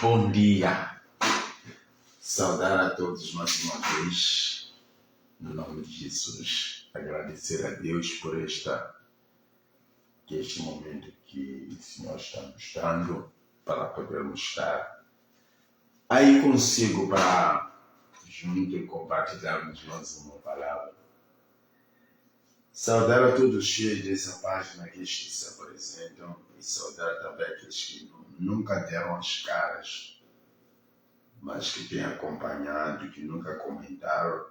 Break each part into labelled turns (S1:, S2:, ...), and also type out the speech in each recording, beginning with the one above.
S1: Bom dia, saudar a todos mais uma vez, no nome de Jesus, agradecer a Deus por este momento que o Senhor está nos dando para podermos estar aí consigo para junto e compartilharmos mais uma palavra. Saudar a todos os cheios dessa página que se apresentam e saudar também aqueles que nunca deram as caras, mas que têm acompanhado, que nunca comentaram,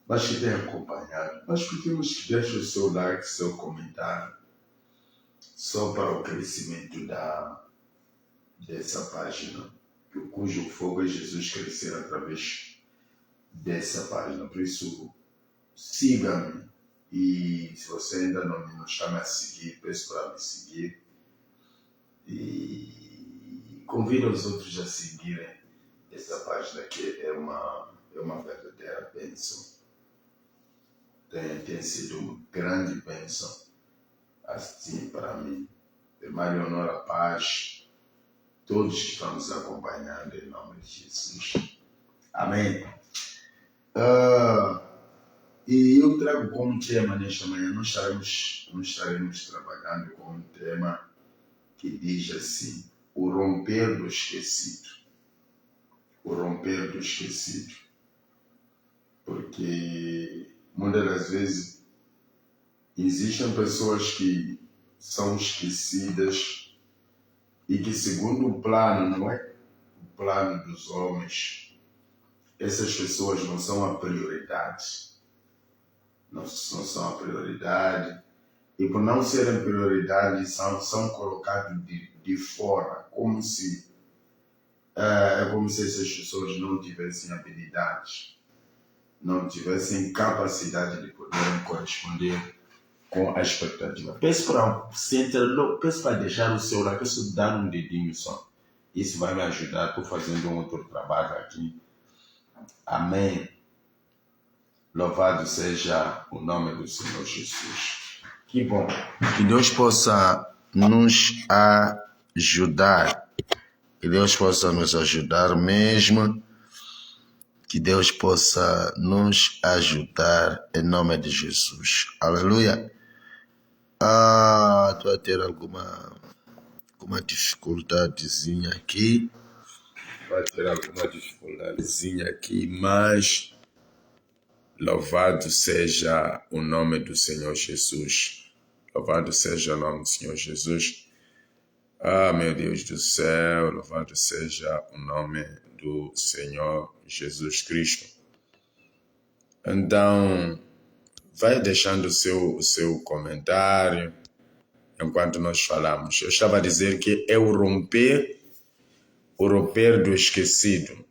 S1: mas que têm acompanhado. Mas pedimos que deixem o seu like, seu comentário, só para o crescimento dessa página, cujo fogo é Jesus crescer através dessa página. Por isso, siga-me. E se você ainda não está me a seguir, peço para me seguir. E convido os outros a seguirem essa página, que é uma verdadeira bênção. Tem sido uma grande bênção assim para mim. Maria Honora Paz, todos que estão nos acompanhando em nome de Jesus. Amém. E eu trago como tema nesta manhã, não estaremos trabalhando com um tema que diz assim: o romper do esquecido. O romper do esquecido. Porque muitas das vezes existem pessoas que são esquecidas e que, segundo o plano, não é o plano dos homens, essas pessoas não são a prioridade. Não são a prioridade, e por não serem prioridade são colocados de fora, como se essas pessoas não tivessem habilidades, não tivessem capacidade de poderem corresponder com a expectativa. Peço para deixar o seu like, peço dar um dedinho só, isso vai me ajudar. Estou fazendo um outro trabalho aqui. Amém. Louvado seja o nome do Senhor Jesus. Que bom. Que Deus possa nos ajudar. Que Deus possa nos ajudar mesmo. Que Deus possa nos ajudar em nome de Jesus. Aleluia. Estou a ter alguma dificuldadezinha aqui. Mas louvado seja o nome do Senhor Jesus. Louvado seja o nome do Senhor Jesus. Meu Deus do céu, louvado seja o nome do Senhor Jesus Cristo. Então, vai deixando o seu comentário enquanto nós falamos. Eu estava a dizer que é o romper do esquecido,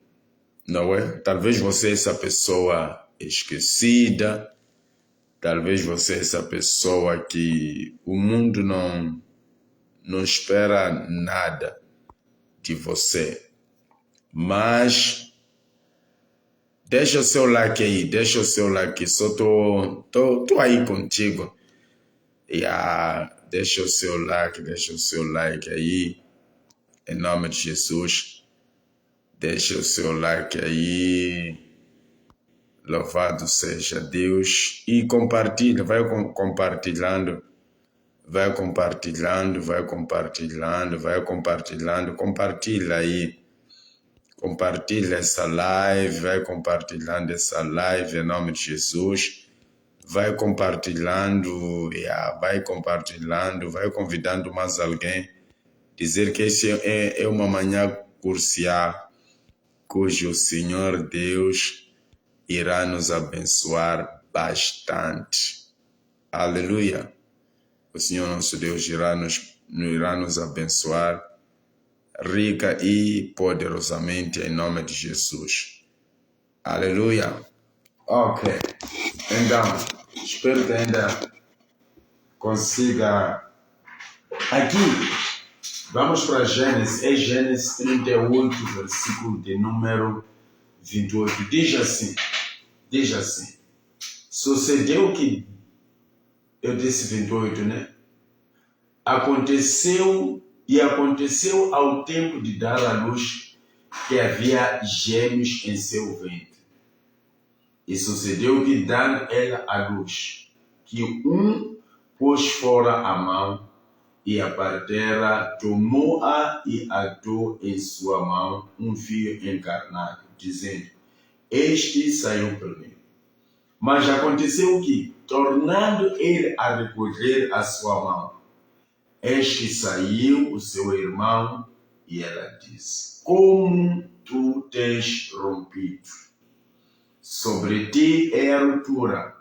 S1: não é? Talvez você é essa pessoa esquecida, talvez você é essa pessoa que o mundo não espera nada de você, mas deixa o seu like aí, só tô aí contigo. Deixa o seu like aí, em nome de Jesus. Deixa o seu like aí. Louvado seja Deus. E compartilha, vai compartilhando. Compartilha aí. Compartilha essa live, vai compartilhando essa live em nome de Jesus. Vai compartilhando, vai convidando mais alguém. Dizer que esse é uma manhã crucial, cujo o Senhor Deus irá nos abençoar bastante. Aleluia. O Senhor nosso Deus irá nos abençoar rica e poderosamente em nome de Jesus. Aleluia. Ok. Então, espero que ainda consiga. Aqui, vamos para Gênesis. É Gênesis 38, versículo de número 28. Diz assim. Sucedeu que, eu disse 28, né? Aconteceu E aconteceu ao tempo de dar à luz que havia gêmeos em seu ventre. E sucedeu que, dando ela à luz, que um pôs fora a mão, e a parteira tomou-a e atou em sua mão um fio encarnado, dizendo: Este saiu primeiro. Mas aconteceu que, tornando ele a recolher a sua mão, este saiu o seu irmão, e ela disse: Como tu tens rompido? Sobre ti é a ruptura.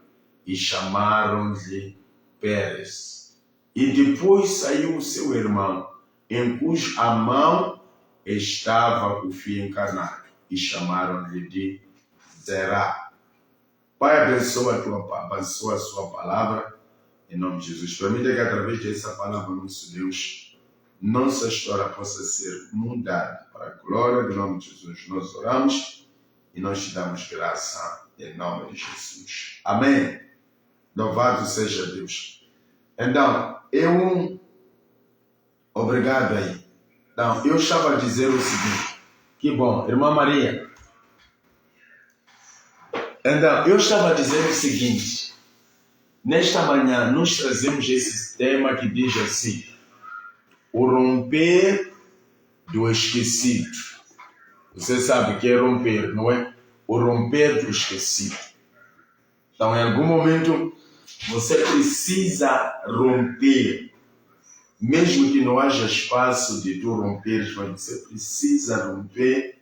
S1: E chamaram-lhe Pérez. E depois saiu o seu irmão, em cuja mão estava o fio encarnado, e chamaram-lhe de Zerá. Pai, abençoa a sua palavra, em nome de Jesus. Permita que através dessa palavra, nosso Deus, nossa história possa ser mudada para a glória do nome de Jesus. Nós oramos e nós te damos graça em nome de Jesus. Amém. Louvado seja Deus. Então, obrigado aí. Então, eu estava a dizer o seguinte, que bom, irmã Maria. Então, eu estava a dizer o seguinte, nesta manhã nós trazemos esse tema que diz assim, o romper do esquecido. Você sabe o que é romper, não é? O romper do esquecido. Então, em algum momento, você precisa romper. Mesmo que não haja espaço de tu romperes, mas você precisa romper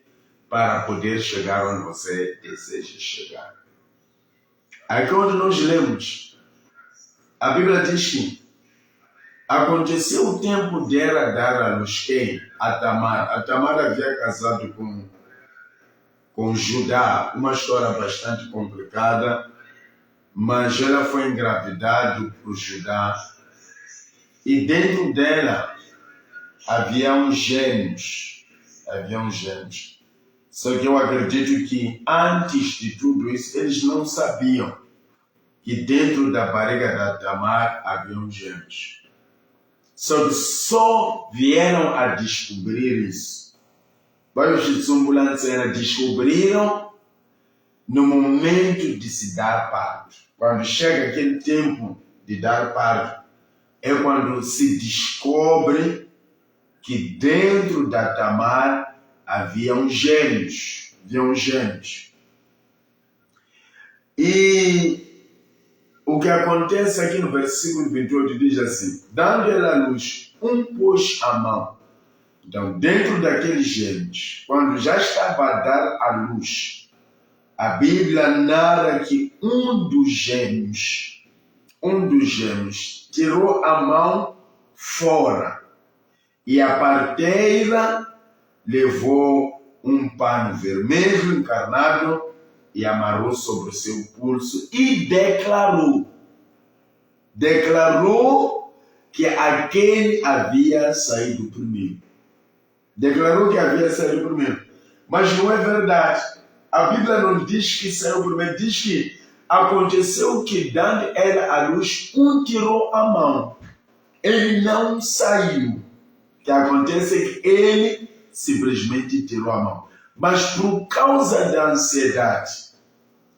S1: para poder chegar onde você deseja chegar. Aqui onde nós lemos, a Bíblia diz que aconteceu o tempo dela dar à luz quem? A Tamar. A Tamar havia casado com Judá, uma história bastante complicada, mas ela foi engravidada por Judá. E dentro dela havia uns gêmeos. Só que eu acredito que antes de tudo isso, eles não sabiam que dentro da barriga da Tamar havia gêmeos. Só vieram a descobrir isso. Vários de descobriram no momento de se dar parto. Quando chega aquele tempo de dar parto, é quando se descobre que dentro da Tamar havia gêmeos. E o que acontece aqui no versículo 28 diz assim, dando ela a luz, um pôs a mão. Então, dentro daqueles gêmeos, quando já estava a dar a luz, a Bíblia narra que um dos gêmeos tirou a mão fora e a parteira levou um pano vermelho encarnado e amarrou sobre o seu pulso e declarou que aquele havia saído primeiro. Mas não é verdade. A Bíblia não diz que saiu primeiro, diz que aconteceu que, dando ela à luz, um tirou a mão. Ele não saiu. O que acontece é que ele simplesmente tirou a mão. Mas por causa da ansiedade,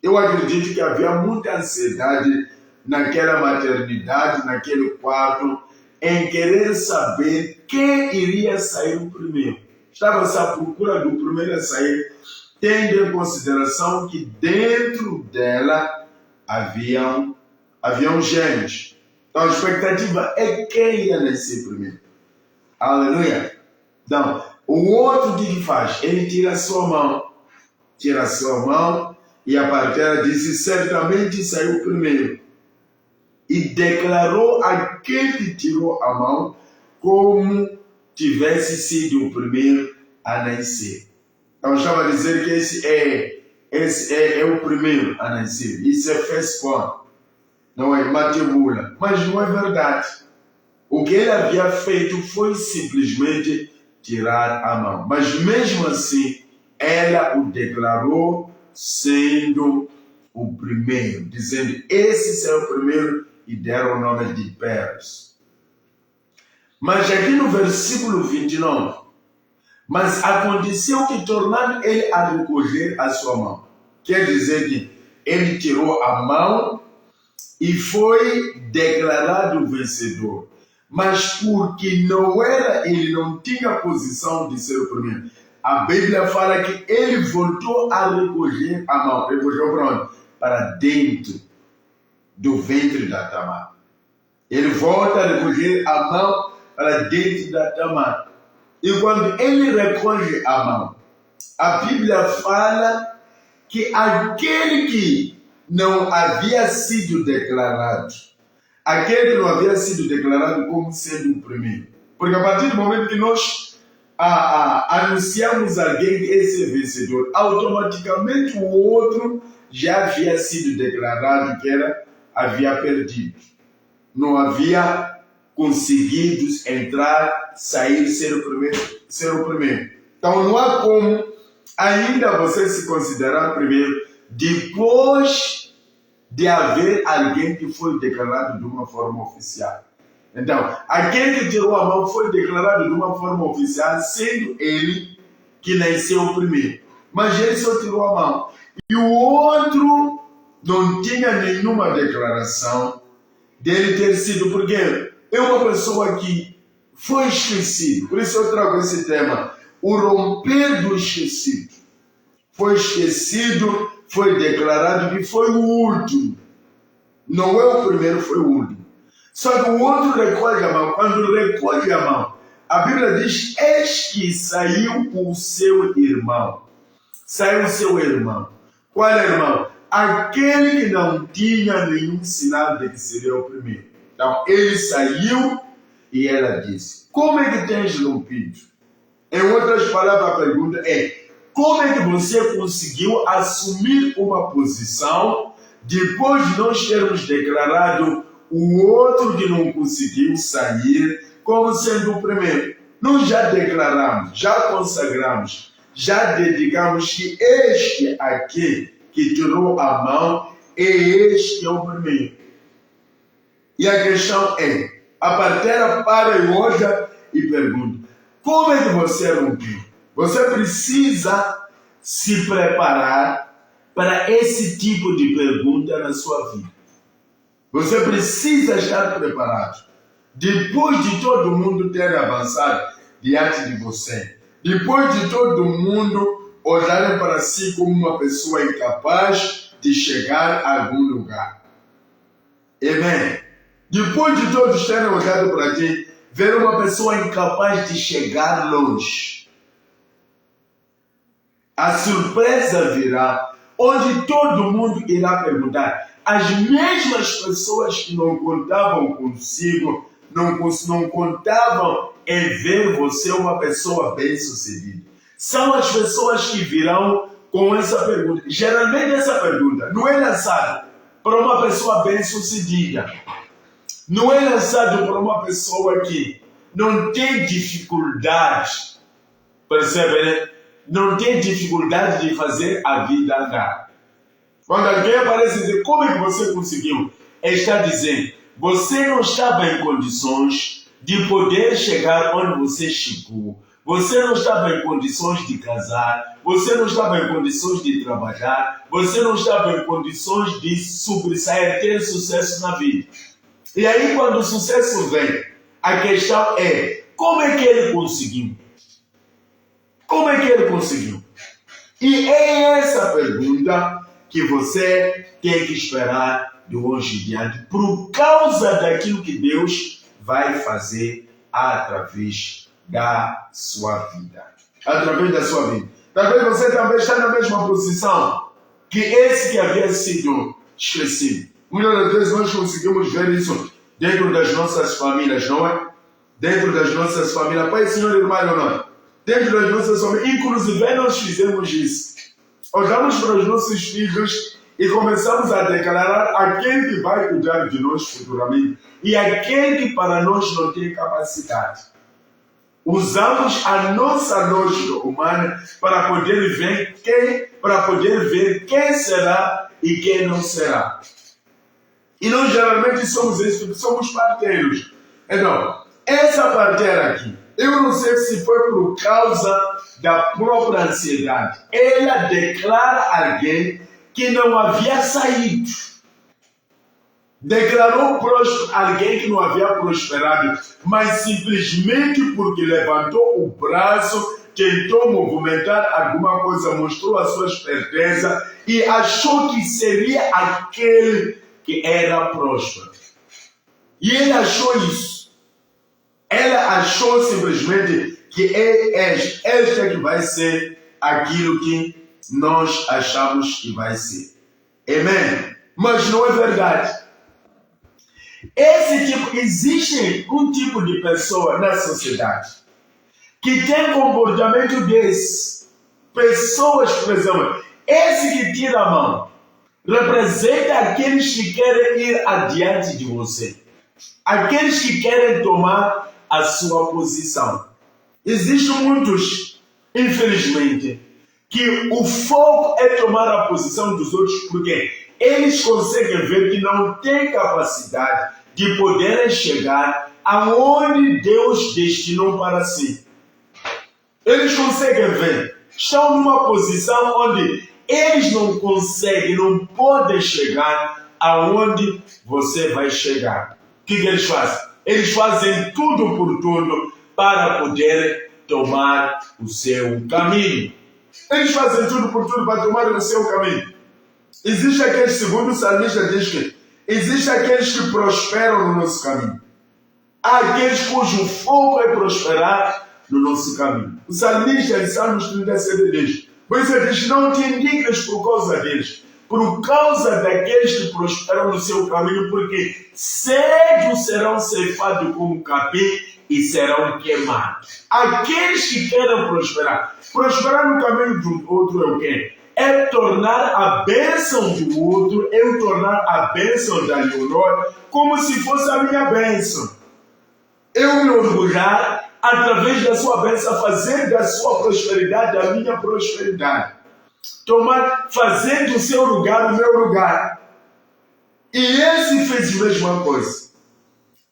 S1: eu acredito que havia muita ansiedade naquela maternidade, naquele quarto, em querer saber quem iria sair o primeiro. Estava-se à procura do primeiro a sair, tendo em consideração que dentro dela haviam gêmeos. Então a expectativa é quem ia nascer primeiro. Aleluia! Então, o outro que faz? Ele tira a sua mão e a parteira disse, certamente saiu primeiro. E declarou aquele que tirou a mão como tivesse sido o primeiro a nascer. Então estava a dizer que esse é o primeiro a nascer. Isso é firstborn, não é matebula. Mas não é verdade. O que ele havia feito foi simplesmente tirar a mão. Mas mesmo assim, ela o declarou sendo o primeiro, dizendo, esse é o primeiro, e deram o nome de Pérez. Mas aqui no versículo 29, mas aconteceu que tornando ele a recolher a sua mão. Quer dizer que ele tirou a mão e foi declarado vencedor. Mas porque ele não tinha posição de ser o primeiro. A Bíblia fala que ele voltou a recolher a mão. Recolheu para onde? Para dentro do ventre da Tamar. Ele volta a recolher a mão para dentro da Tamar. E quando ele recolhe a mão, a Bíblia fala que aquele que não havia sido declarado, como sendo o primeiro. Porque a partir do momento que nós anunciamos alguém que esse é vencedor, automaticamente o outro já havia sido declarado que havia perdido. Não havia conseguido entrar, sair, ser o primeiro. Então não há como ainda você se considerar primeiro depois de haver alguém que foi declarado de uma forma oficial. Então, aquele que tirou a mão foi declarado de uma forma oficial, sendo ele que nasceu primeiro. Mas ele só tirou a mão. E o outro não tinha nenhuma declaração dele ter sido, porque é uma pessoa que foi esquecido. Por isso eu trago esse tema, o romper do esquecido. Foi esquecido, foi declarado que foi o último. Não é o primeiro, foi o último. Só que o outro recolhe a mão. Quando recolhe a mão, a Bíblia diz, eis que saiu o seu irmão. Saiu o seu irmão. Qual é o irmão? Aquele que não tinha nenhum sinal de que seria o primeiro. Então, ele saiu e ela disse, como é que tens rompido? Em outras palavras, a pergunta é, como é que você conseguiu assumir uma posição depois de nós termos declarado o outro que não conseguiu sair como sendo o primeiro? Nós já declaramos, já consagramos, já dedicamos que este aqui que tirou a mão é este é o primeiro. E a questão é, a parteira para e olha e pergunta, como é que você rompeu? Você precisa se preparar para esse tipo de pergunta na sua vida. Você precisa estar preparado. Depois de todo mundo ter avançado diante de você, depois de todo mundo olharem para si como uma pessoa incapaz de chegar a algum lugar. Amém? Depois de todos terem olhado para ti, ver uma pessoa incapaz de chegar longe. A surpresa virá, onde todo mundo irá perguntar. As mesmas pessoas que não contavam consigo, não contavam em ver você uma pessoa bem-sucedida. São as pessoas que virão com essa pergunta. Geralmente essa pergunta não é lançada para uma pessoa bem-sucedida. Não é lançado para uma pessoa que não tem dificuldade, percebe, né? Não tem dificuldade de fazer a vida andar. Quando alguém aparece e diz, como é que você conseguiu? Ele está dizendo, você não estava em condições de poder chegar onde você chegou. Você não estava em condições de casar. Você não estava em condições de trabalhar. Você não estava em condições de sobressair, ter sucesso na vida. E aí, quando o sucesso vem, a questão é, como é que ele conseguiu? Como é que ele conseguiu? E é essa pergunta que você tem que esperar de hoje em diante, por causa daquilo que Deus vai fazer através da sua vida. Através da sua vida. Talvez você também está na mesma posição que esse que havia sido esquecido. Muitas das vezes nós conseguimos ver isso dentro das nossas famílias, não é? Dentro das nossas famílias. Pai, senhor, irmão, não. Dentro das nossas famílias. Inclusive, nós fizemos isso. Olhamos para os nossos filhos e começamos a declarar aquele que vai cuidar de nós futuramente e aquele que para nós não tem capacidade. Usamos a nossa lógica humana para poder ver quem será e quem não será. E nós geralmente somos isso, somos parteiros. Então, essa parteira aqui, eu não sei se foi por causa da própria ansiedade. Ela declara alguém que não havia saído. Declarou alguém que não havia prosperado, mas simplesmente porque levantou o braço, tentou movimentar alguma coisa, mostrou a sua esperteza e achou que seria aquele que era próspero. E ele achou isso. Ela achou simplesmente que esta que vai ser aquilo que nós achamos que vai ser. Amém? Mas não é verdade. Existe um tipo de pessoa na sociedade que tem comportamento desse. Pessoas, por exemplo, esse que tira a mão representa aqueles que querem ir adiante de você. Aqueles que querem tomar a sua posição. Existem muitos, infelizmente, que o foco é tomar a posição dos outros porque eles conseguem ver que não tem capacidade de poderem chegar aonde Deus destinou para si. Eles conseguem ver, estão numa posição onde eles não conseguem, não podem chegar aonde você vai chegar. O que eles fazem? Eles fazem tudo por tudo para poder tomar o seu caminho. Eles fazem tudo por tudo para tomar o seu caminho. Existe aqueles, segundo o salmista diz que existe aqueles que prosperam no nosso caminho. Há aqueles cujo foco é prosperar no nosso caminho. O salmista em Salmos 37 diz, pois ele diz, não te indignes por causa deles, por causa daqueles que prosperam no seu caminho, porque cedo serão ceifados como capim e serão queimados. Aqueles que querem prosperar no caminho do outro é o quê? É tornar a bênção do outro, eu tornar a bênção da Leonor como se fosse a minha bênção. Eu me orgulhar através da sua bênção, fazer da sua prosperidade a minha prosperidade. Fazer do seu lugar o meu lugar. E esse fez a mesma coisa.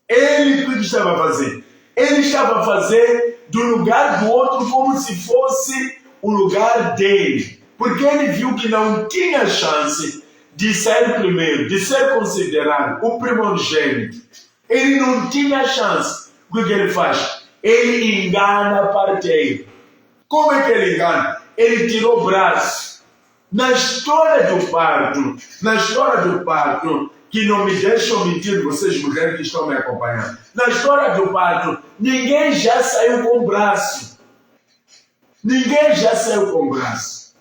S1: Ele, o que estava fazendo? Ele estava a fazer do lugar do outro como se fosse o lugar dele. Porque ele viu que não tinha chance de ser primeiro, de ser considerado o primogênito. Ele não tinha chance. O que ele faz? Ele engana a parteira. Como é que ele engana? Ele tirou o braço. Na história do parto, que não me deixam mentir, vocês mulheres que estão me acompanhando. Na história do parto, ninguém já saiu com o braço. Ninguém já saiu com o braço.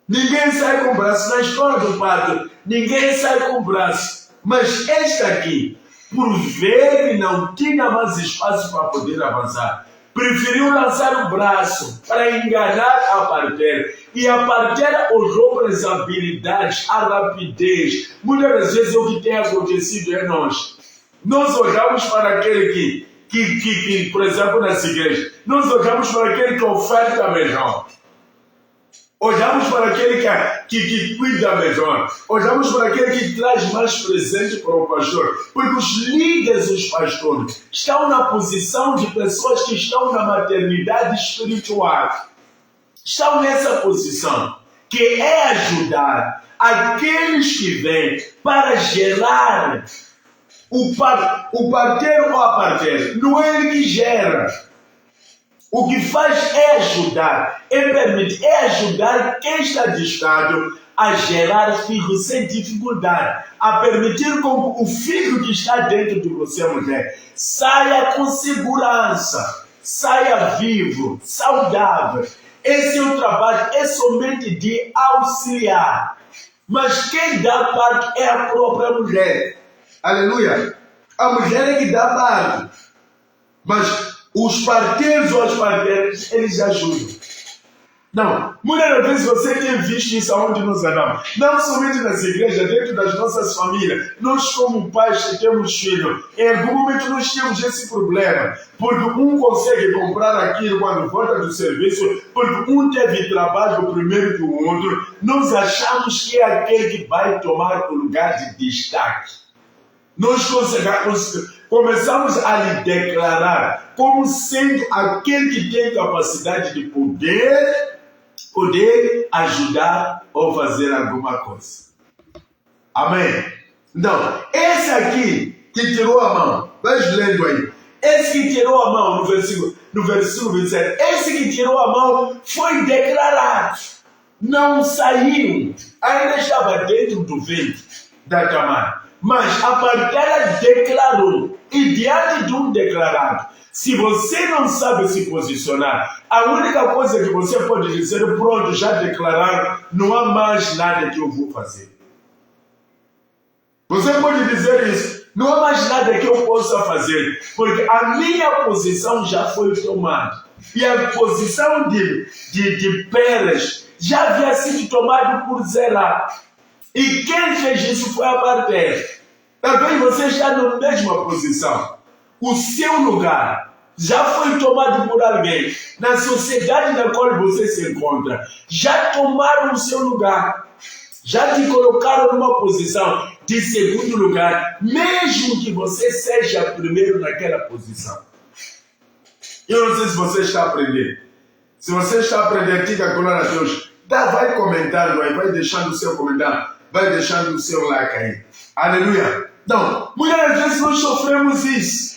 S1: Ninguém sai com o braço. Na história do parto, ninguém sai com o braço. Mas esta aqui, por ver que não tinha mais espaço para poder avançar, preferiu lançar o braço para enganar a parteira. E a parteira olhou para as habilidades, a rapidez. Muitas das vezes o que tem acontecido é nós. Nós olhamos para aquele que, por exemplo, nas igrejas, nós olhamos para aquele que oferta melhor. Olhamos para aquele que cuida melhor. Olhamos para aquele que traz mais presente para o pastor. Porque os líderes, os pastores, estão na posição de pessoas que estão na maternidade espiritual. Estão nessa posição, que é ajudar aqueles que vêm para gerar o parteiro ou a parteira. Não é ele que gera. O que faz é ajudar, é ajudar quem está distado a gerar filhos sem dificuldade, a permitir que o filho que está dentro de você, mulher, saia com segurança, saia vivo, saudável. Esse é o trabalho, é somente de auxiliar. Mas quem dá parte é a própria mulher. Aleluia! A mulher é que dá parte. Mas os parteiros ou as parteiras, eles ajudam. Não, muitas vezes você tem visto isso aonde nós andamos. Não somente nas igrejas, dentro das nossas famílias. Nós como pais que temos filhos, em algum momento nós temos esse problema. Porque um consegue comprar aquilo quando volta do serviço, porque um teve trabalho primeiro que o outro. Nós achamos que é aquele que vai tomar o lugar de destaque. nós começamos a lhe declarar como sendo aquele que tem capacidade de poder ajudar ou fazer alguma coisa. Amém? Então, esse aqui que tirou a mão, vai lendo aí. Esse que tirou a mão no versículo 27, esse que tirou a mão foi declarado. Não saiu, ainda estava dentro do ventre da Tamar. Mas a parteira declarou, e diante de um declarado, se você não sabe se posicionar, a única coisa que você pode dizer, pronto, já declararam, não há mais nada que eu vou fazer. Você pode dizer isso, não há mais nada que eu possa fazer, porque a minha posição já foi tomada. E a posição de Pérez já havia sido tomada por Zerá. E quem fez isso foi a parteira. Talvez você está na mesma posição. O seu lugar já foi tomado por alguém. Na sociedade na qual você se encontra, já tomaram o seu lugar. Já te colocaram numa posição de segundo lugar, mesmo que você seja primeiro naquela posição. Eu não sei se você está aprendendo. Se você está aprendendo, diga glória a Deus. Vai comentando aí, vai deixando o seu comentário, vai deixando o seu like aí. Aleluia. Então, muitas vezes nós sofremos isso.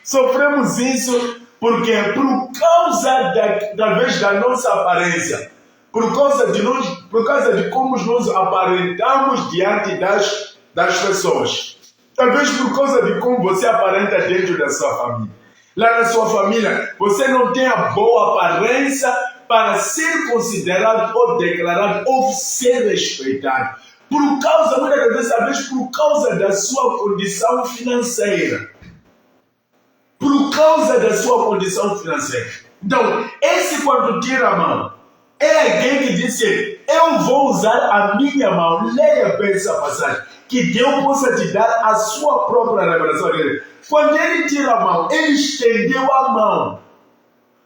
S1: Sofremos isso porque por causa talvez da nossa aparência, por causa de como nós aparentamos diante das pessoas. Talvez por causa de como você aparenta dentro da sua família. Lá na sua família, você não tem a boa aparência para ser considerado ou declarado ou ser respeitado. Por causa, muitas vezes, talvez por causa da sua condição financeira. Por causa da sua condição financeira. Então, esse quando tira a mão, é alguém que disse, eu vou usar a minha mão. Leia bem essa passagem. Que Deus possa te dar a sua própria revelação dele. Quando ele tira a mão, ele estendeu a mão.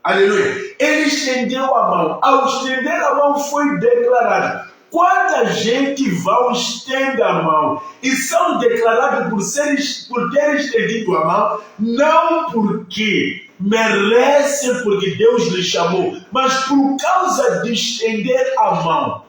S1: Aleluia. Ele estendeu a mão. Ao estender a mão foi declarado. Quanta gente vai estender a mão e são declarados por ter estendido a mão, não porque merecem, porque Deus lhe chamou, mas por causa de estender a mão.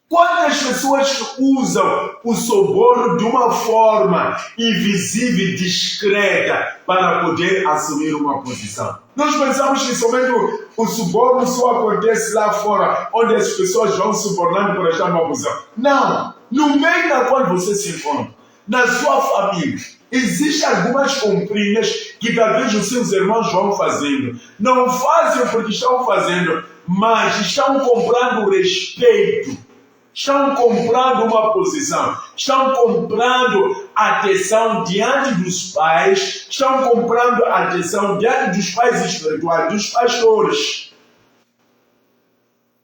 S1: Quantas pessoas usam o suborno de uma forma invisível e discreta para poder assumir uma posição? Nós pensamos que somente o suborno só acontece lá fora, onde as pessoas vão subornando para estar numa posição. Não! No meio da qual você se encontra, na sua família, existem algumas comprinhas que talvez os seus irmãos vão fazendo. Não fazem porque estão fazendo, mas estão comprando respeito. Estão comprando uma posição, estão comprando atenção diante dos pais, estão comprando atenção diante dos pais espirituais, dos pastores.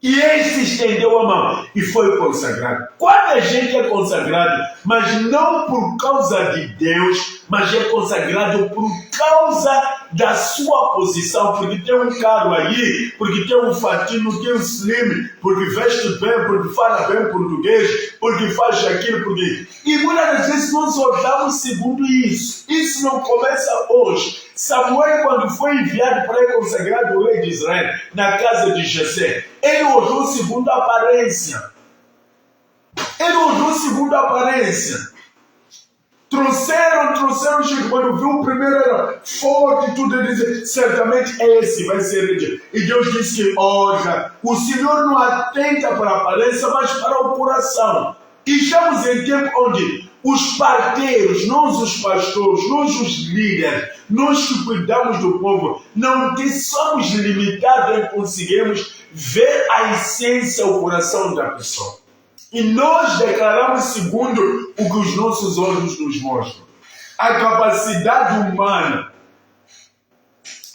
S1: E este estendeu a mão e foi consagrado. Quanta gente é consagrado, mas não por causa de Deus, mas é consagrado por causa da sua posição, porque tem um carro aí, porque tem um fatinho, tem um slim, porque veste bem, porque fala bem português, porque faz aquilo, porque... E muitas vezes nós olhamos segundo isso. Isso não começa hoje. Samuel, quando foi enviado para consagrar o rei de Israel na casa de Jessé, ele olhou segundo a aparência. Ele olhou segundo a aparência. Trouxeram, quando viu o primeiro era forte, tudo, ele disse, certamente esse vai ser rei. E Deus disse que, olha, o Senhor não atenta para a aparência, mas para o coração. E estamos em tempo onde os parteiros, nós os pastores, nós os líderes, nós que cuidamos do povo, não somos limitados em conseguirmos ver a essência, o coração da pessoa. E nós declaramos segundo o que os nossos olhos nos mostram. A capacidade humana.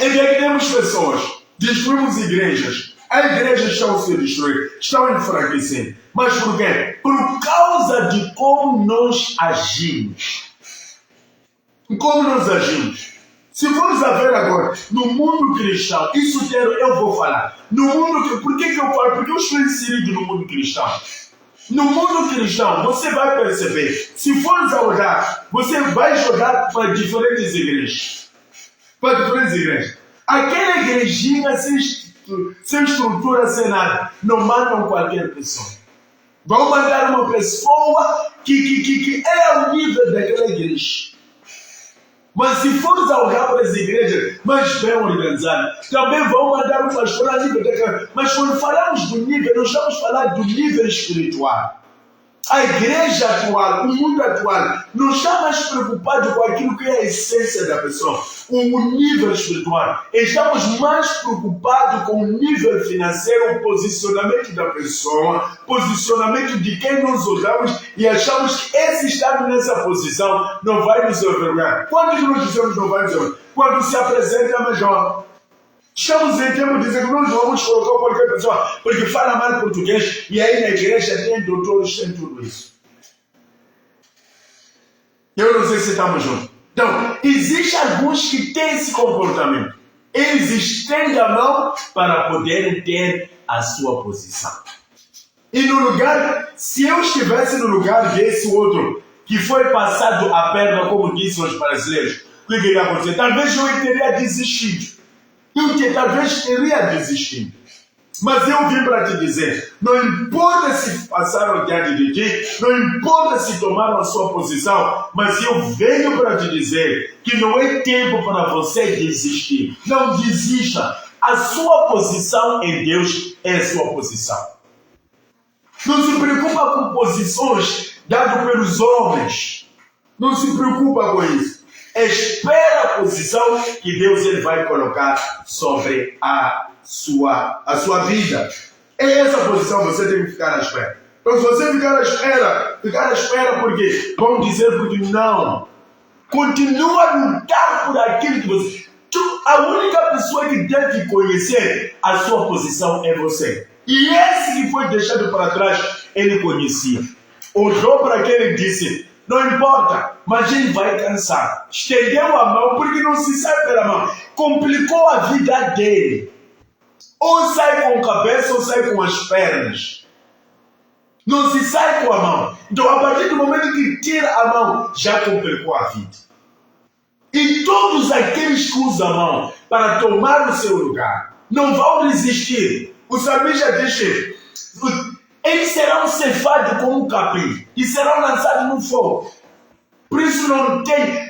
S1: E daí temos pessoas, destruímos igrejas. As igrejas estão se destruindo, estão enfraquecendo. Mas por quê? Por causa de como nós agimos. Como nós agimos. Se formos a ver agora, no mundo cristão, isso eu vou falar. No mundo, por que eu falo? Porque eu estou inserido no mundo cristão. No mundo cristão, você vai perceber, se for olhar, você vai jogar para diferentes igrejas. Para diferentes igrejas. Aquela igrejinha sem estrutura, sem nada, não mandam qualquer pessoa. Vão mandar uma pessoa que é o nível daquela igreja. Mas se formos olhar para as igrejas mais bem organizadas, também vão mandar um pastor a nível daquela. Mas quando falamos do nível, nós estamos falando do nível espiritual. A igreja atual, o mundo atual, não está mais preocupado com aquilo que é a essência da pessoa, com o nível espiritual. Estamos mais preocupados com o nível financeiro, o posicionamento da pessoa, posicionamento de quem nós olhamos e achamos que esse estado nessa posição não vai nos envergonhar. Quando nós dizemos não vai nos envergonhar? Quando se apresenta melhor. Estamos em tempo de dizer que nós vamos colocar qualquer pessoa porque fala mal português e aí na igreja tem doutores, tem tudo isso. Eu não sei se estamos juntos. Então, existem alguns que têm esse comportamento. Eles estendem a mão para poderem ter a sua posição. E no lugar, se eu estivesse no lugar desse outro que foi passado a perna, como dizem os brasileiros, o que iria acontecer? Talvez eu teria desistido. Eu talvez teria desistido. Mas eu vim para te dizer, não importa se passaram diante de ti, não importa se tomaram a sua posição, mas eu venho para te dizer que não é tempo para você desistir. Não desista. A sua posição em Deus é a sua posição. Não se preocupa com posições dadas pelos homens. Não se preocupa com isso. Espera a posição que Deus ele vai colocar sobre a sua vida. É essa posição que você tem que ficar à espera. Então, se você ficar à espera porque vão dizer porque não. Continua a lutar por aquilo que você... A única pessoa que deve conhecer a sua posição é você. E esse que foi deixado para trás, ele conhecia. Olhou para aquele e disse... Não importa, mas ele vai cansar. Estendeu a mão porque não se sai pela mão. Complicou a vida dele. Ou sai com a cabeça ou sai com as pernas. Não se sai com a mão. Então, a partir do momento que tira a mão, já complicou a vida. E todos aqueles que usam a mão para tomar o seu lugar não vão resistir. O salmista diz que eles serão cefados como um capim e serão lançados no fogo. Por isso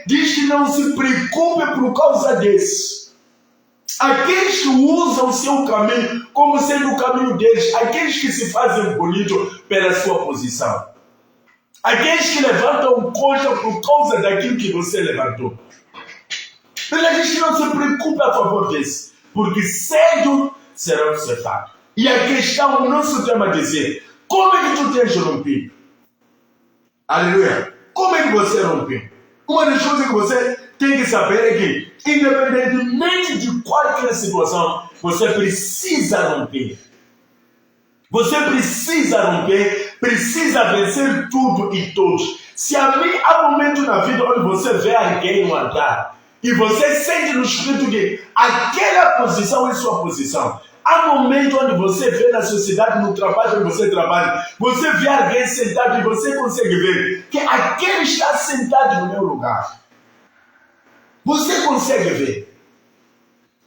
S1: diz que não se preocupe por causa disso. Aqueles que usam o seu caminho como sendo o caminho deles, aqueles que se fazem bonito pela sua posição, aqueles que levantam conta por causa daquilo que você levantou. Ele diz que não se preocupe a favor disso, porque cedo serão cefados. E a questão, o nosso tema é dizer, como é que tu tens rompido? Aleluia! Como é que você rompeu? Uma das coisas que você tem que saber é que, independentemente de qualquer situação, você precisa romper. Você precisa romper, precisa vencer tudo e todos. Se há momento na vida onde você vê alguém no altar e você sente no espírito que aquela posição é sua posição. Há momentos onde você vê na sociedade, no trabalho onde você trabalha, você vê alguém sentado e você consegue ver que aquele está sentado no meu lugar. Você consegue ver.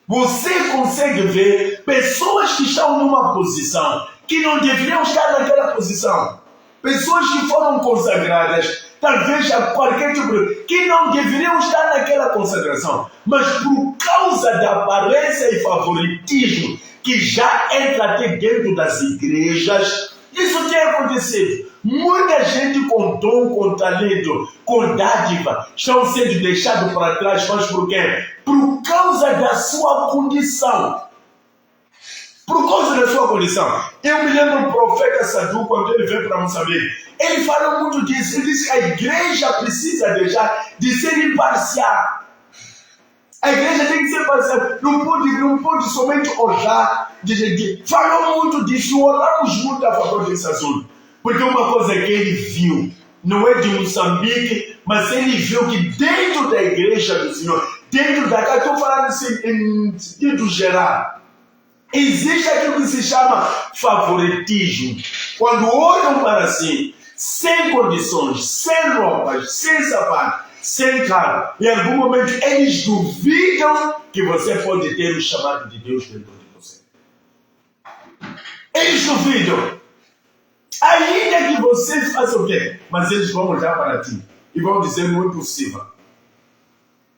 S1: Você consegue ver pessoas que estão numa posição que não deveriam estar naquela posição. Pessoas que foram consagradas, talvez a qualquer tipo, que não deveriam estar naquela consagração. Mas por causa da aparência e favoritismo que já entra até dentro das igrejas, isso tem acontecido. Muita gente com dom, com talento, com dádiva, estão sendo deixados para trás, mas por quê? Por causa da sua condição. Por causa da sua condição. Eu me lembro do profeta Sadu, quando ele veio para Moçambique. Ele fala muito disso. Ele diz que a igreja precisa deixar de ser imparcial. A igreja tem que ser parcial. Não pode somente orar. Falou muito disso. Oramos muito a favor desse assunto. Porque uma coisa que ele viu, não é de Moçambique, mas ele viu que dentro da igreja do Senhor, dentro da casa, estou falando assim em sentido geral, Existe aquilo que se chama favoritismo. Quando olham para si, sem condições, sem roupas, sem sapato, sem carro, em algum momento eles duvidam que você pode ter o chamado de Deus dentro de você. Eles duvidam. Ainda que você faça o quê? Mas eles vão olhar para ti e vão dizer: não é possível.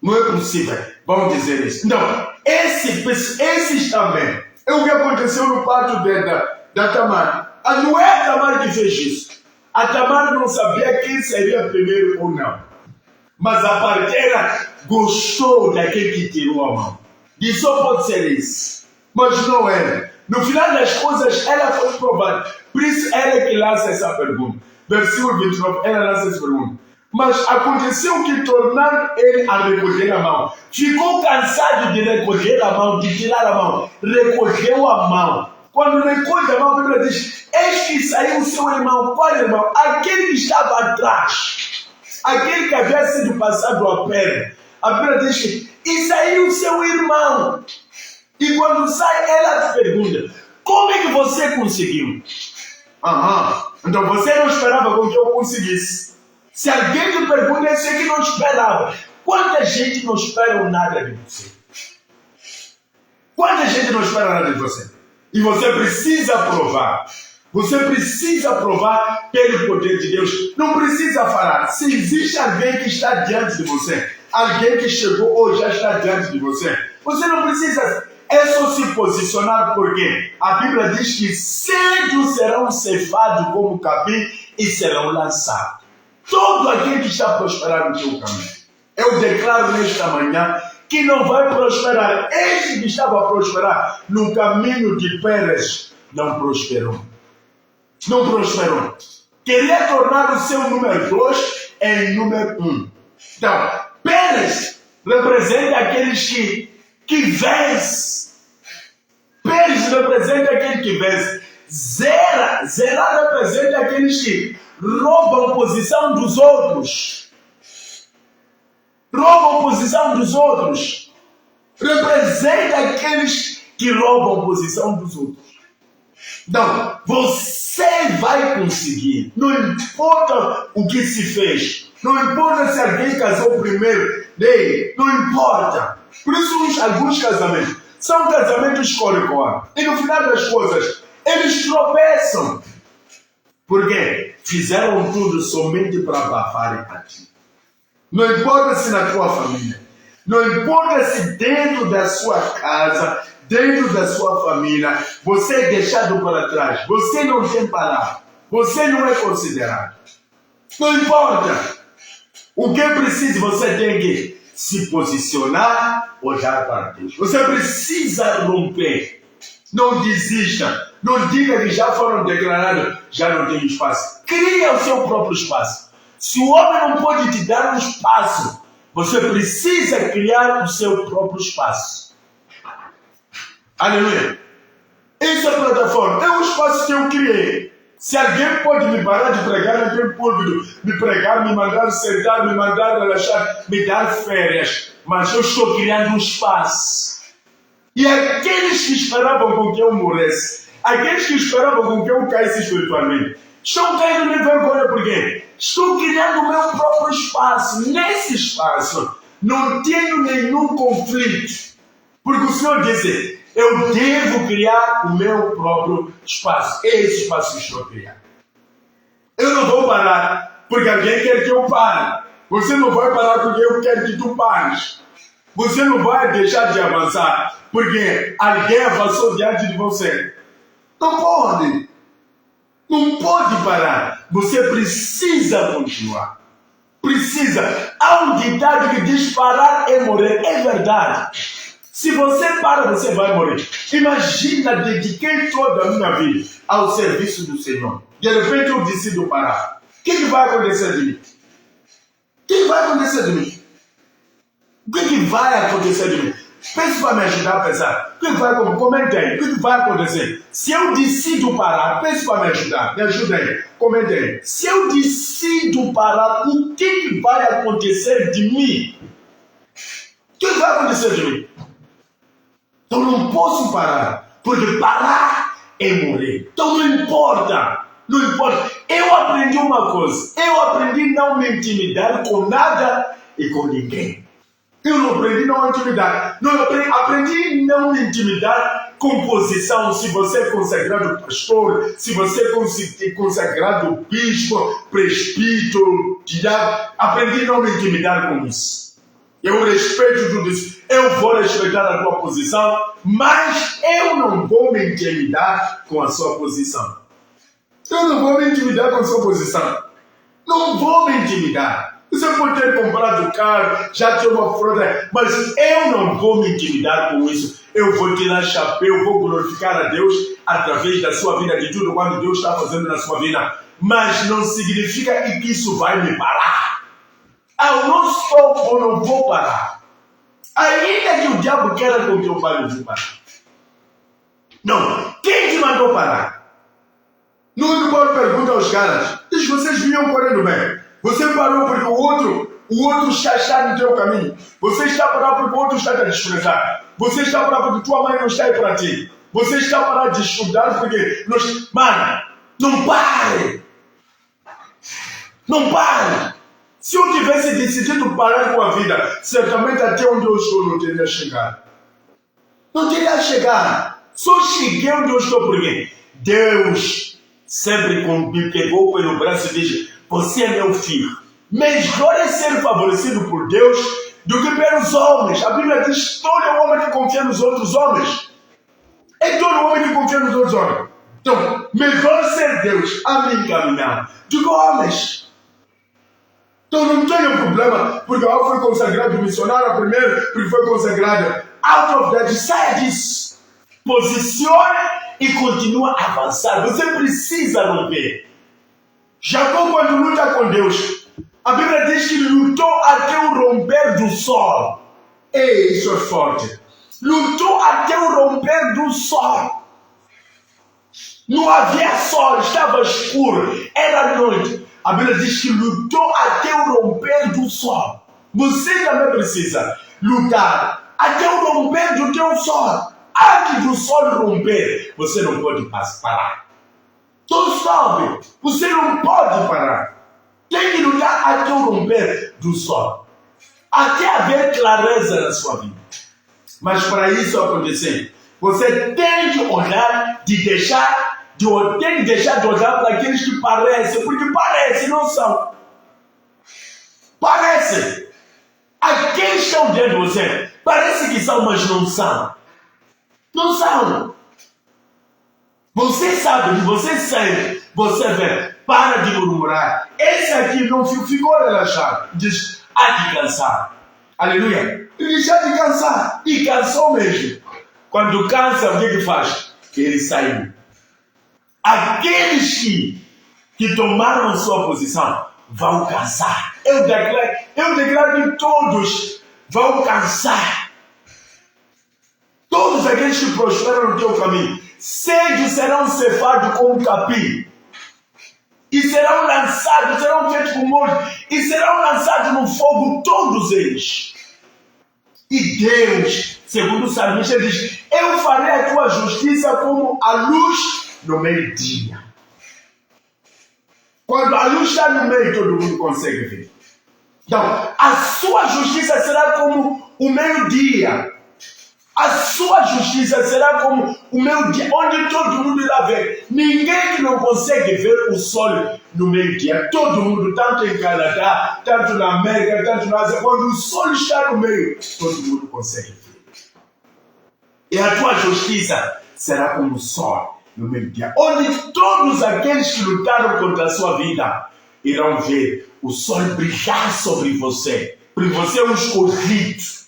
S1: Não é possível. Vão dizer isso. Então, esses também. É o que aconteceu no parto da Tamar. Não é a Tamar que fez isso. A Tamar não sabia quem seria primeiro ou não. Mas a parteira gostou daquele que tirou a mão. Disse: só pode ser isso. Mas não era. No final das coisas, ela foi provada. Por isso, ela é que lança essa pergunta. Versículo 29, ela lança essa pergunta. Mas aconteceu que tornaram ele a recolher a mão. Ficou cansado de recolher a mão, de tirar a mão. Recolheu a mão. Quando recolhe a mão, a Bíblia diz: eis que saiu o seu irmão. Qual irmão? Aquele que estava atrás. Aquele que havia sido passado a perna. A Bíblia diz que e saiu o seu irmão. E quando sai, ela pergunta: como é que você conseguiu? Então você não esperava que eu conseguisse. Se alguém te pergunta, isso é que não esperava. Quanta gente não espera nada de você? Quanta gente não espera nada de você? E você precisa provar. Você precisa provar pelo poder de Deus. Não precisa falar. Se existe alguém que está diante de você, alguém que chegou ou já está diante de você, você não precisa. É só se posicionar, porque a Bíblia diz que cedo serão ceifados como capim e serão lançados. Todo aquele que está prosperando no seu caminho. Eu declaro nesta manhã que não vai prosperar. Este que estava a prosperar no caminho de Pérez não prosperou. Não prosperou. Queria tornar o seu número 2 em número 1. Então, Pérez representa aqueles que vencem. Pérez representa aquele que vence. Zera representa aqueles que roubam posição dos outros. Roubam posição dos outros. Representa aqueles que roubam posição dos outros. Então, você vai conseguir. Não importa o que se fez. Não importa se alguém casou primeiro dele. Não importa. Por isso, alguns casamentos são casamentos cor-e-cor. E no final das coisas, eles tropeçam. Porque fizeram tudo somente para abafarem a ti. Não importa se na tua família. Não importa se dentro da sua casa, dentro da sua família, você é deixado para trás. Você não tem palavra. Você não é considerado. Não importa. O que é preciso, você tem que se posicionar, olhar para Deus. Você precisa romper. Não desista. Não diga que já foram declarados, já não tem espaço. Cria o seu próprio espaço. Se o homem não pode te dar um espaço, você precisa criar o seu próprio espaço. Aleluia. Essa plataforma é um espaço que eu criei. Se alguém pode me parar de pregar naquele púlpito, me pregar, me mandar sentar, me mandar relaxar, me dar férias, mas eu estou criando um espaço. E aqueles que esperavam com que eu morresse, aqueles que esperavam com que eu caísse espiritualmente, estão caindo de vergonha porque estou criando o meu próprio espaço. Nesse espaço não tenho nenhum conflito. Porque o Senhor disse: eu devo criar o meu próprio espaço. Esse espaço que estou criando. Eu não vou parar porque alguém quer que eu pare. Você não vai parar porque eu quero que tu pares. Você não vai deixar de avançar porque alguém avançou diante de você. Não pode. Não pode parar. Você precisa continuar. Precisa. Há um ditado que diz: parar é morrer. É verdade. Se você para, você vai morrer. Imagina, dediquei toda a minha vida ao serviço do Senhor. De repente eu decido parar. O que vai acontecer de mim? O que vai acontecer de mim? O que vai acontecer de mim? Pense para me ajudar a pensar. O que vai acontecer? Comente aí. O que vai acontecer? Se eu decido parar, pense para me ajudar. Me ajuda aí. Comente aí. Se eu decido parar, o que vai acontecer de mim? O que vai acontecer de mim? Então não posso parar. Porque parar é morrer. Então não importa. Não importa. Eu aprendi uma coisa. Eu aprendi não me intimidar com nada e com ninguém. Eu não aprendi não intimidar. Não aprendi não me intimidar com posição. Se você é consagrado pastor, se você é consagrado bispo, presbítero, diabo, aprendi não me intimidar com isso. Eu respeito tudo isso. Eu vou respeitar a tua posição, mas eu não vou me intimidar com a sua posição. Eu não vou me intimidar com a sua posição. Não vou me intimidar. Você pode ter comprado carro, já tem uma frota, mas eu não vou me intimidar com isso. Eu vou tirar chapéu, vou glorificar a Deus através da sua vida, de tudo quanto Deus está fazendo na sua vida. Mas não significa que isso vai me parar. Eu não vou parar. Ainda que o diabo queira com que eu pare, eu vou parar. Não. Quem te mandou parar? Não pode perguntar aos caras. Diz, vocês vinham correndo bem. Você parou porque o outro está no teu caminho. Você está parado porque o outro está a desprezar. Você está parado porque tua mãe não está aí para ti. Você está parado de estudar porque... Mano, não pare. Não pare. Se eu tivesse decidido parar com a vida, certamente até onde eu estou não teria chegado. Não teria chegado. Só cheguei onde eu estou porque Deus sempre me pegou pelo braço e disse, você é meu filho. Melhor é ser favorecido por Deus do que pelos homens. A Bíblia diz, todo homem que confia nos outros homens. É todo homem que confia nos outros homens. Então, melhor ser Deus a me encaminhar do que homens. Então não tenho problema, porque ela foi consagrada missionária primeiro, porque foi consagrada. Out of that, saia disso. Posicione e continua a avançar. Você precisa romper. Jacó, quando luta com Deus, a Bíblia diz que lutou até o romper do sol. Ei, isso é forte. Lutou até o romper do sol. Não havia sol, estava escuro, era noite. A Bíblia diz que lutou até o romper do sol. Você também precisa lutar até o romper do teu sol. Antes do sol romper, você não pode parar. Todos sabem, você não pode parar. Tem que lutar até o romper do sol. Até haver clareza na sua vida. Mas para isso acontecer, você tem que olhar, tem que deixar de olhar para aqueles que parecem, porque parecem, não são. Parecem. Aqueles que estão diante de você, parece que são, mas não são. Não são. Você sabe, você sente, você vê, para de murmurar. Esse aqui não ficou relaxado. Diz, há de cansar. Aleluia. Ele diz, há de cansar. E cansou mesmo. Quando cansa, o que faz? Ele saiu. Aqueles que tomaram sua posição vão cansar. Eu declaro que todos vão cansar. Todos aqueles que prosperam no teu caminho, sede serão cefados como capim. E serão lançados, serão feitos com molho, e serão lançados no fogo todos eles. E Deus, segundo o salmista, diz, eu farei a tua justiça como a luz no meio-dia. Quando a luz está no meio, todo mundo consegue ver. Então, a sua justiça será como o meio-dia. A sua justiça será como o meio-dia, onde todo mundo irá ver. Ninguém que não consegue ver o sol no meio-dia. Todo mundo, tanto em Canadá, tanto na América, tanto na Ásia, quando o sol está no meio, todo mundo consegue ver. E a tua justiça será como o sol no meio-dia, onde todos aqueles que lutaram contra a sua vida irão ver o sol brilhar sobre você. Porque você é um escolhido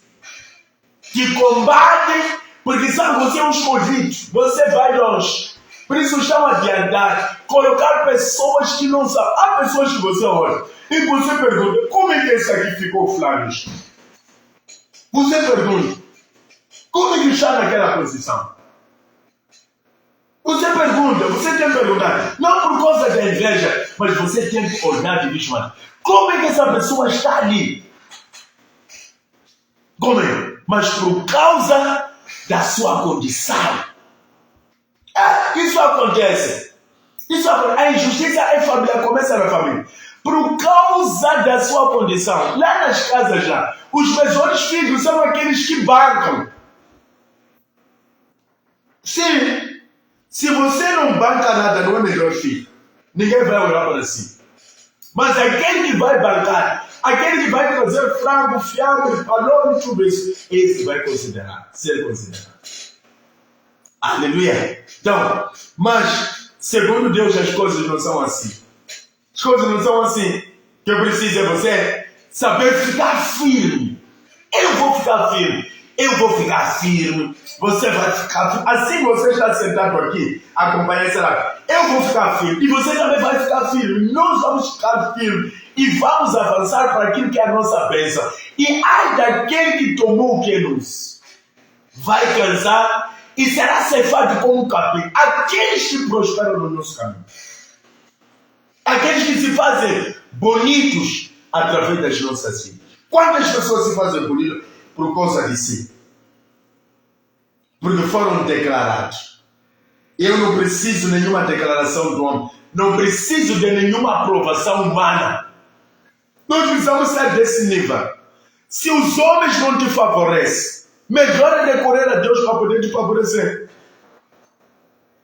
S1: que combate, porque sabe, você é um escolhido, você vai longe. Por isso chama de andar, colocar pessoas que não sabem. Há pessoas que você olha e você pergunta, como é que esse aqui ficou flagrante? Você pergunta, como é que está naquela posição? Você pergunta, você tem que perguntar, não por causa da inveja, mas você tem que olhar e dizer, como é que essa pessoa está ali? Como é? Mas por causa da sua condição. Isso acontece. A injustiça é familiar, começa na família. Por causa da sua condição. Lá nas casas já, os melhores filhos são aqueles que bancam. Sim. Se você não banca nada, não é melhor filho. Ninguém vai olhar para si. Mas aquele que vai bancar, aquele que vai trazer frango, fiambre, paloma e tudo isso, esse vai ser considerado. Aleluia. Então, mas, segundo Deus, as coisas não são assim. As coisas não são assim. O que eu preciso é você saber ficar firme. Eu vou ficar firme. Você vai ficar firme. Assim você está sentado aqui, acompanha essa live. Eu vou ficar firme. E você também vai ficar firme. Nós vamos ficar firmes. E vamos avançar para aquilo que é a nossa bênção. E ai daquele que tomou o que nos vai cansar e será ceifado como um capim. Aqueles que prosperam no nosso caminho. Aqueles que se fazem bonitos através das nossas vidas. Quantas pessoas se fazem bonitas por causa de si? Porque foram declarados. Eu não preciso de nenhuma declaração do homem. Não preciso de nenhuma aprovação humana. Nós precisamos ser desse nível. Se os homens não te favorecem, melhor é recorrer a Deus para poder te favorecer.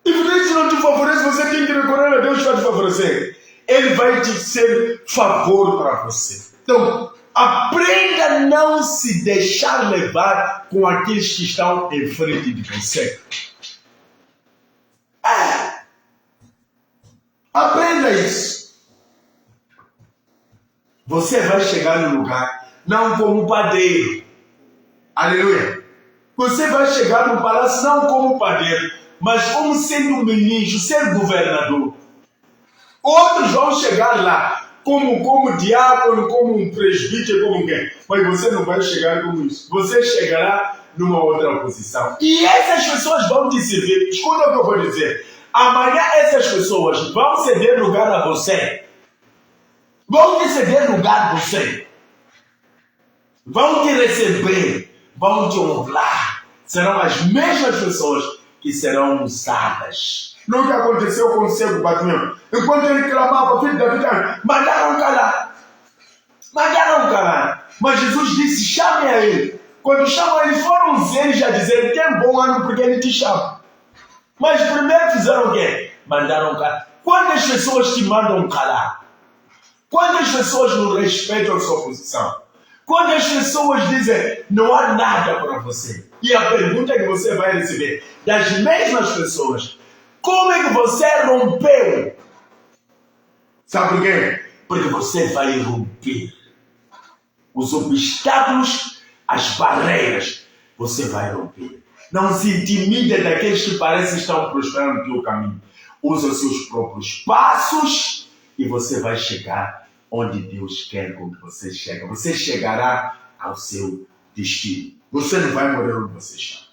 S1: E por isso não te favorece, você tem que recorrer a Deus para te favorecer. Ele vai te ser favor para você. Então, aprenda a não se deixar levar com aqueles que estão em frente de você. Aprenda isso. Você vai chegar no lugar, não como padeiro. Aleluia. Você vai chegar no palácio não como padeiro, mas como sendo um ministro, ser governador. Outros vão chegar lá como diácono, como um presbítero, como quem. Mas você não vai chegar como isso. Você chegará numa outra posição. E essas pessoas vão te servir. Escuta o que eu vou dizer. Amanhã essas pessoas vão ceder lugar a você. Vão te ceder lugar a você. Vão te receber. Vão te honrar. Serão as mesmas pessoas que serão usadas. Não que aconteceu com o cego Bartimeu. Enquanto ele clamava, filho da vida, mandaram calar. Mas Jesus disse, chame a ele. Quando chamam ele, foram eles a dizer, tem bom ano porque ele te chama. Mas primeiro fizeram o quê? Mandaram calar. Quantas pessoas te mandam calar? Quantas pessoas não respeitam a sua posição? Quantas pessoas dizem, não há nada para você? E a pergunta que você vai receber das mesmas pessoas, como é que você rompeu? Sabe por quê? Porque você vai romper os obstáculos, as barreiras. Você vai romper. Não se intimide daqueles que parecem estar prosperando no teu caminho. Usa os seus próprios passos e você vai chegar onde Deus quer que você chegue. Você chegará ao seu destino. Você não vai morrer onde você está.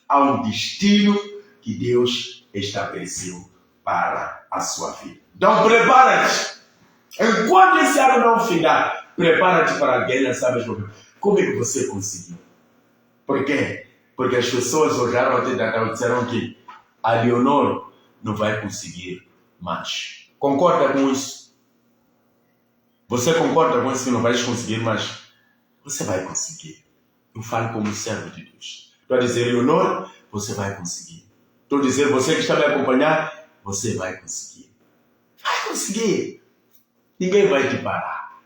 S1: Há um destino que Deus estabeleceu para a sua vida. Então prepara-te. Enquanto esse ano não findar, prepara-te para a guerra, sabe como é que você conseguiu? Por quê? Porque as pessoas olharam até Natal e disseram que a Leonor não vai conseguir mais. Concorda com isso? Você concorda com isso que não vai conseguir mais? Você vai conseguir. Eu falo como servo de Deus. Estou a dizer, Leonor, você vai conseguir. Estou a dizer, você que está me acompanhando, você vai conseguir. Vai conseguir. Ninguém vai te parar.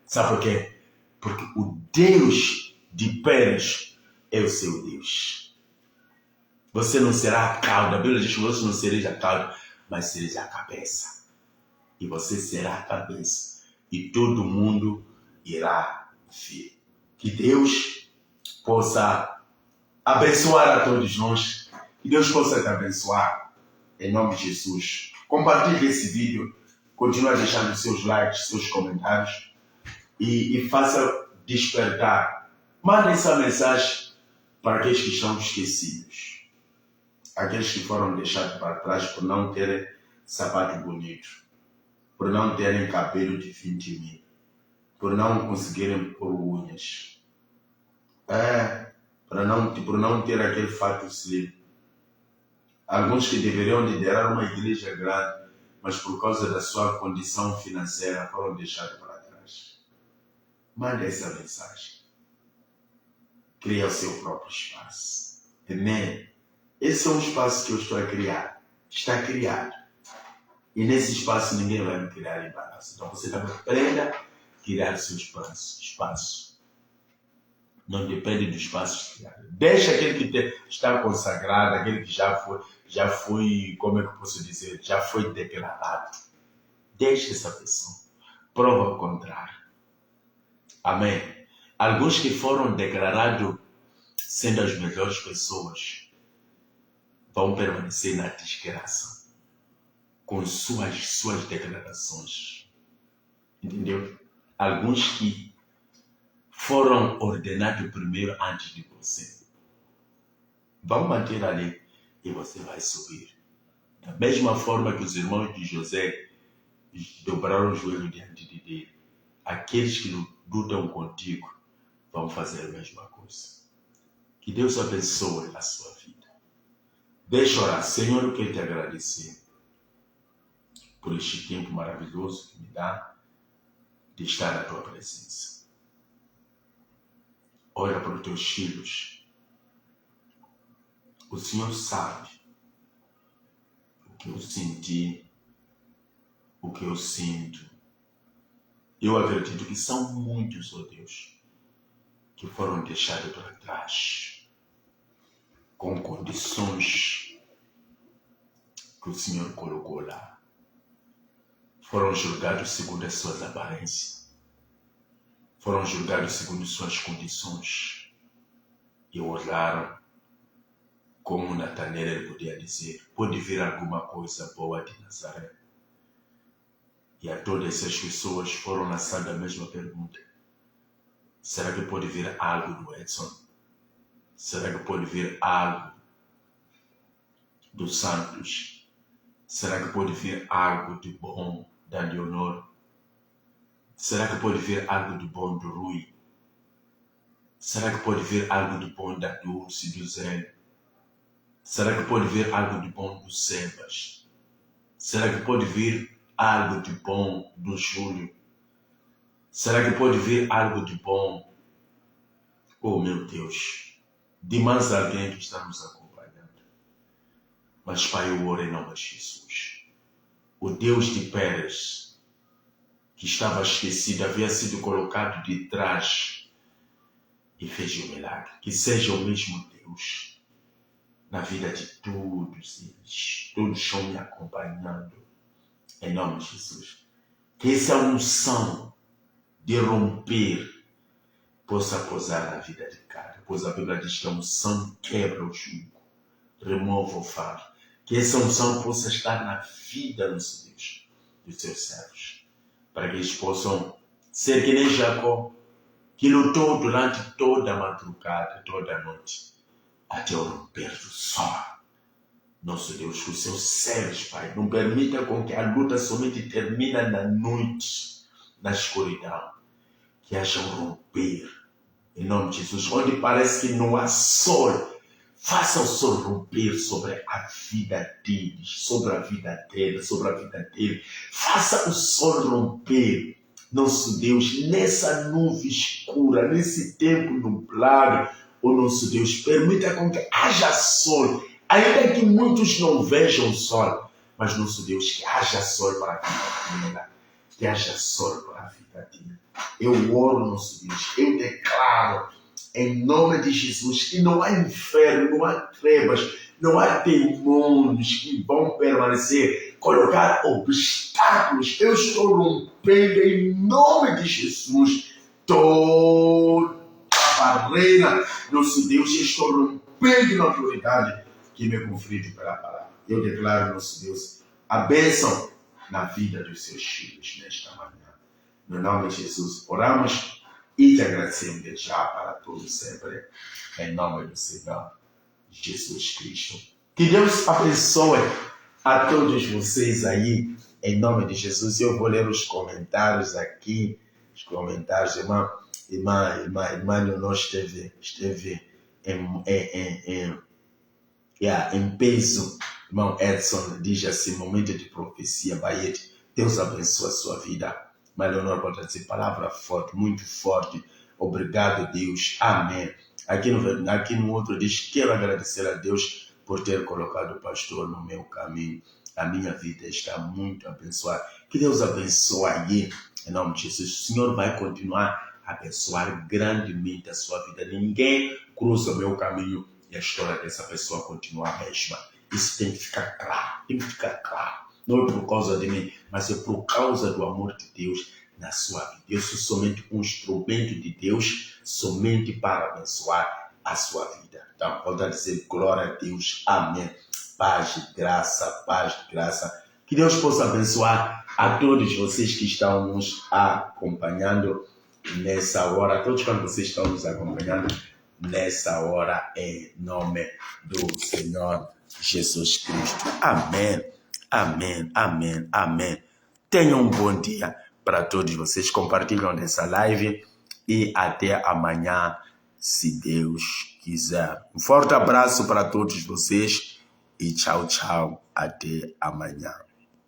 S1: Sabe por quê? Porque o Deus de Pérez é o seu Deus. Você não será a cauda. A Bíblia diz que você não sereis a cauda, mas sereis a cabeça. E você será a cabeça. E todo mundo irá ver. Que Deus possa abençoar a todos nós. Que Deus possa te abençoar. Em nome de Jesus. Compartilhe esse vídeo. Continue deixando seus likes, seus comentários. E faça despertar. Mande essa mensagem para aqueles que estão esquecidos. Aqueles que foram deixados para trás por não terem sapato bonito. Por não terem cabelo de 20 mil. Por não conseguirem pôr unhas. Por não ter aquele fato slim. Alguns que deveriam liderar uma igreja grande, mas por causa da sua condição financeira foram deixados para trás. Mande essa mensagem. Cria o seu próprio espaço. Amém? Esse é um espaço que eu estou a criar. Está criado. E nesse espaço ninguém vai me criar embaraço. Então você também aprenda a criar seu espaço. Não depende do espaço criado. Deixa aquele que está consagrado, aquele que já foi, como é que eu posso dizer, já foi declarado. Deixa essa pessoa. Prova o contrário. Amém. Alguns que foram declarados sendo as melhores pessoas vão permanecer na desgraça com suas declarações. Entendeu? Alguns que foram ordenados primeiro antes de você vão manter ali e você vai subir. Da mesma forma que os irmãos de José dobraram o joelho diante de Deus, aqueles que lutam contigo vão fazer a mesma coisa. Que Deus abençoe a sua vida. Deixa eu orar. Senhor, eu quero te agradecer por este tempo maravilhoso que me dá de estar na tua presença. Olha para os teus filhos. O Senhor sabe o que eu senti, o que eu sinto. Eu acredito que são muitos, ó Deus, que foram deixados para trás, com condições que o Senhor colocou lá. Foram julgados segundo as suas aparências. Foram julgados segundo suas condições. E olharam como Natanael ele podia dizer, pode vir alguma coisa boa de Nazaré? E a todas essas pessoas foram lançadas a mesma pergunta. Será que pode vir algo do Edson? Será que pode vir algo dos Santos? Será que pode vir algo de bom da Leonor? Será que pode vir algo de bom do Rui? Será que pode vir algo de bom da Dulce e do Zé? Será que pode vir algo de bom do Sebas? Será que pode vir algo de bom do Júlio? Será que pode vir algo de bom? Oh meu Deus, de mais alguém que está nos acompanhando. Mas Pai, eu oro em nome de Jesus. O Deus de Pérez, que estava esquecido, havia sido colocado de trás e fez o milagre. Que seja o mesmo Deus na vida de todos eles. Todos estão me acompanhando. Em nome de Jesus. Que essa unção de romper possa pousar na vida de cada. Pois a Bíblia diz que a unção quebra o jugo, remove o fardo. Que essa unção possa estar na vida, nosso Deus, dos seus servos. Para que eles possam ser que nem Jacó, que lutou durante toda a madrugada, toda a noite, até o romper do sol. Nosso Deus, com os seus servos, Pai, não permita com que a luta somente termine na noite, na escuridão. Que haja um romper, em nome de Jesus. Onde parece que não há sol, faça o sol romper sobre a vida deles, sobre a vida dela, sobre a vida dele. Faça o sol romper, nosso Deus, nessa nuvem escura, nesse tempo nublado. O nosso Deus, permita com que haja sol, ainda que muitos não vejam sol, mas nosso Deus, que haja sol para a vida dela, que haja sol para a vida dele. Eu oro, nosso Deus, eu declaro em nome de Jesus que não há inferno, não há trevas, não há demônios que vão permanecer, colocar obstáculos. Eu estou rompendo em nome de Jesus toda barreira, nosso Deus, eu estou rompendo na autoridade que me conferiu pela palavra. Eu declaro, nosso Deus, a bênção na vida dos seus filhos nesta manhã. No nome de Jesus, oramos e te agradecemos de já para todos sempre. Em nome do Senhor Jesus Cristo. Que Deus abençoe a todos vocês aí. Em nome de Jesus, eu vou ler os comentários aqui. Os comentários, irmã Leonor esteve em peso Irmão Edson diz assim, momento de profecia, Baiete, Deus abençoe a sua vida. Mas Leonor pode dizer, palavra forte, muito forte. Obrigado, Deus. Amém. Aqui no outro diz, quero agradecer a Deus por ter colocado o pastor no meu caminho. A minha vida está muito abençoada. Que Deus abençoe aí, em nome de Jesus. O Senhor vai continuar a abençoar grandemente a sua vida. Ninguém cruza o meu caminho e a história dessa pessoa continua a mesma. Isso tem que ficar claro, tem que ficar claro. Não é por causa de mim, mas é por causa do amor de Deus na sua vida. Eu sou somente um instrumento de Deus, somente para abençoar a sua vida. Então, volto a dizer, glória a Deus, amém. Paz e graça, paz e graça. Que Deus possa abençoar a todos vocês que estão nos acompanhando nessa hora, a todos quando vocês estão nos acompanhando nessa hora, em nome do Senhor Jesus Cristo. Amém, amém, amém, amém. Tenham um bom dia para todos vocês. Compartilham dessa live e até amanhã, se Deus quiser. Um forte abraço para todos vocês e tchau, tchau. Até amanhã.